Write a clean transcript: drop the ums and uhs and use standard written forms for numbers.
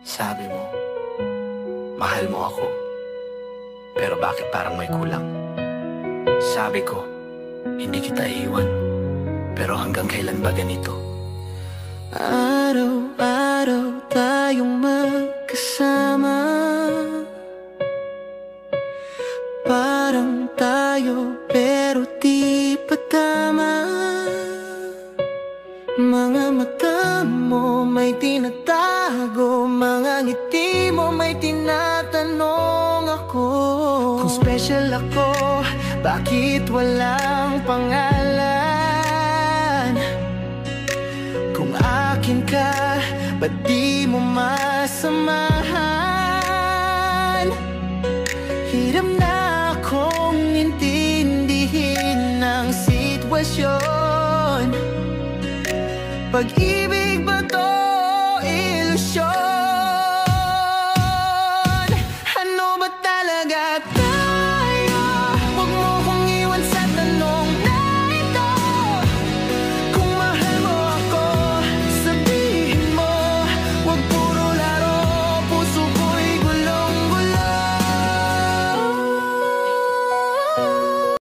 Sabi mo, mahal mo ako, pero bakit parang may kulang? Sabi ko, hindi kita iiwan, pero hanggang kailan ba ganito? Araw-araw tayong magkasama, parang tayo pero di pa tama. Mga mata mo may tinatago, mga ngiti mo may tinatanong ako kung special ako, bakit walang pangalan? Kung akin ka, ba't di mo masamahan? Hirap na akong intindihin ang sitwasyon. Pag-ibig ba to, ilusyon?